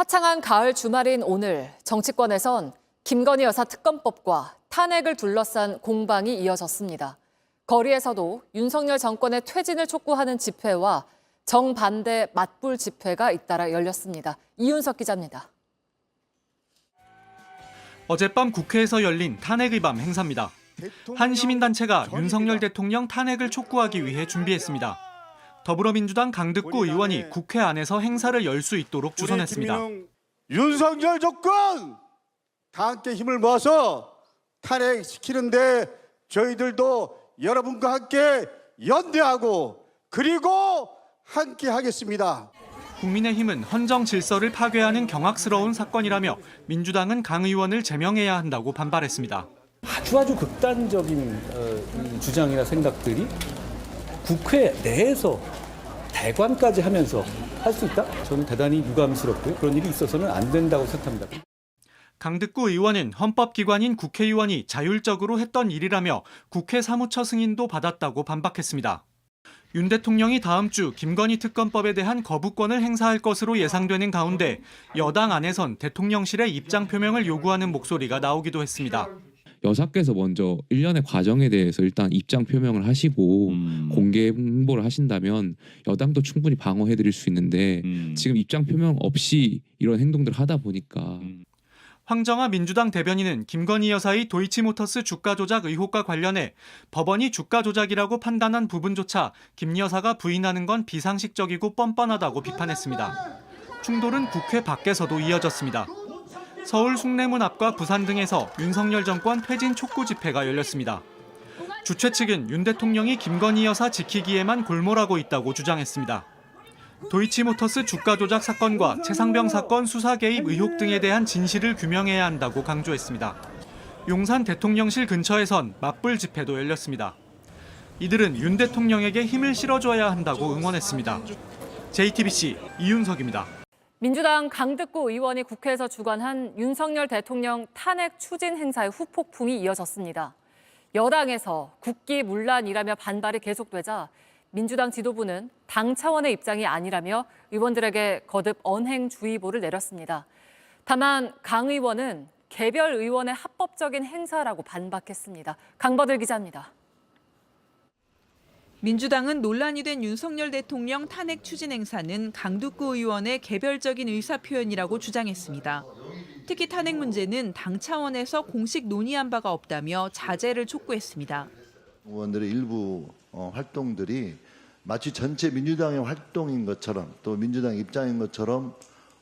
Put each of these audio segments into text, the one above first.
화창한 가을 주말인 오늘 정치권에선 김건희 여사 특검법과 탄핵을 둘러싼 공방이 이어졌습니다. 거리에서도 윤석열 정권의 퇴진을 촉구하는 집회와 정반대 맞불 집회가 잇따라 열렸습니다. 이윤석 기자입니다. 어젯밤 국회에서 열린 탄핵의 밤 행사입니다. 한 시민단체가 윤석열 대통령 탄핵을 촉구하기 위해 준비했습니다. 더불어민주당 강득구 의원이 국회 안에서 행사를 열 수 있도록 주선했습니다. 윤석열 정권 다 함께 힘을 모아서 탄핵시키는데 저희들도 여러분과 함께 연대하고 그리고 함께 하겠습니다. 국민의힘은 헌정 질서를 파괴하는 경악스러운 사건이라며 민주당은 강 의원을 제명해야 한다고 반발했습니다. 아주 극단적인 주장이나 생각들이 국회 내에서 대관까지 하면서 할 수 있다? 저는 대단히 유감스럽고요. 그런 일이 있어서는 안 된다고 생각합니다. 강득구 의원은 헌법기관인 국회의원이 자율적으로 했던 일이라며 국회 사무처 승인도 받았다고 반박했습니다. 윤 대통령이 다음 주 김건희 특검법에 대한 거부권을 행사할 것으로 예상되는 가운데 여당 안에선 대통령실의 입장 표명을 요구하는 목소리가 나오기도 했습니다. 여사께서 먼저 일련의 과정에 대해서 일단 입장 표명을 하시고 공개 홍보를 하신다면 여당도 충분히 방어해드릴 수 있는데 지금 입장 표명 없이 이런 행동들을 하다 보니까 황정화 민주당 대변인은 김건희 여사의 도이치모터스 주가 조작 의혹과 관련해 법원이 주가 조작이라고 판단한 부분조차 김 여사가 부인하는 건 비상식적이고 뻔뻔하다고 비판했습니다. 충돌은 국회 밖에서도 이어졌습니다. 서울 숭례문 앞과 부산 등에서 윤석열 정권 퇴진 촉구 집회가 열렸습니다. 주최 측은 윤 대통령이 김건희 여사 지키기에만 골몰하고 있다고 주장했습니다. 도이치모터스 주가 조작 사건과 최상병 사건 수사 개입 의혹 등에 대한 진실을 규명해야 한다고 강조했습니다. 용산 대통령실 근처에선 맞불 집회도 열렸습니다. 이들은 윤 대통령에게 힘을 실어줘야 한다고 응원했습니다. JTBC 이윤석입니다. 민주당 강득구 의원이 국회에서 주관한 윤석열 대통령 탄핵 추진 행사의 후폭풍이 이어졌습니다. 여당에서 국기문란이라며 반발이 계속되자 민주당 지도부는 당 차원의 입장이 아니라며 의원들에게 거듭 언행주의보를 내렸습니다. 다만 강 의원은 개별 의원의 합법적인 행사라고 반박했습니다. 강버들 기자입니다. 민주당은 논란이 된 윤석열 대통령 탄핵 추진 행사는 강득구 의원의 개별적인 의사표현이라고 주장했습니다. 특히 탄핵 문제는 당 차원에서 공식 논의한 바가 없다며 자제를 촉구했습니다. 의원들의 일부 활동들이 마치 전체 민주당의 활동인 것처럼 또 민주당 입장인 것처럼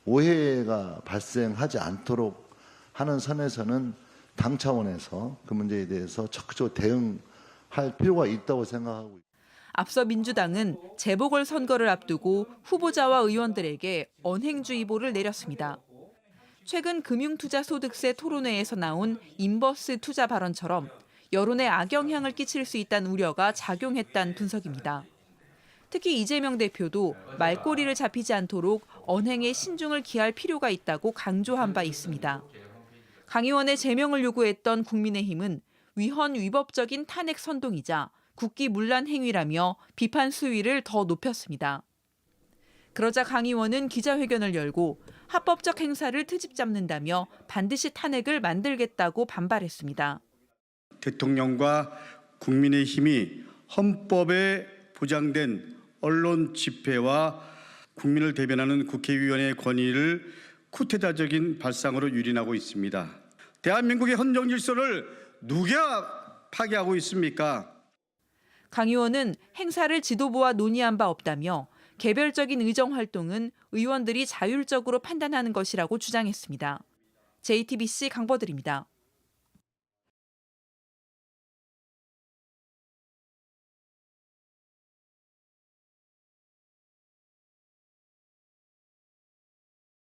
오해가 발생하지 않도록 하는 선에서는 당 차원에서 그 문제에 대해서 적극적으로 대응할 필요가 있다고 생각하고 있습니다. 앞서 민주당은 재보궐선거를 앞두고 후보자와 의원들에게 언행주의보를 내렸습니다. 최근 금융투자소득세 토론회에서 나온 인버스 투자 발언처럼 여론에 악영향을 끼칠 수 있다는 우려가 작용했다는 분석입니다. 특히 이재명 대표도 말꼬리를 잡히지 않도록 언행에 신중을 기할 필요가 있다고 강조한 바 있습니다. 강 의원의 제명을 요구했던 국민의힘은 위헌 위법적인 탄핵 선동이자 국기문란 행위라며 비판 수위를 더 높였습니다. 그러자 강 의원은 기자회견을 열고 합법적 행사를 트집 잡는다며 반드시 탄핵을 만들겠다고 반발했습니다. 대통령과 국민의힘이 헌법에 보장된 언론 집회와 국민을 대변하는 국회의원의 권위를 쿠데타적인 발상으로 유린하고 있습니다. 대한민국의 헌정 질서를 누가 파괴하고 있습니까? 강 의원은 행사를 지도부와 논의한 바 없다며 개별적인 의정 활동은 의원들이 자율적으로 판단하는 것이라고 주장했습니다. JTBC 강버들입니다.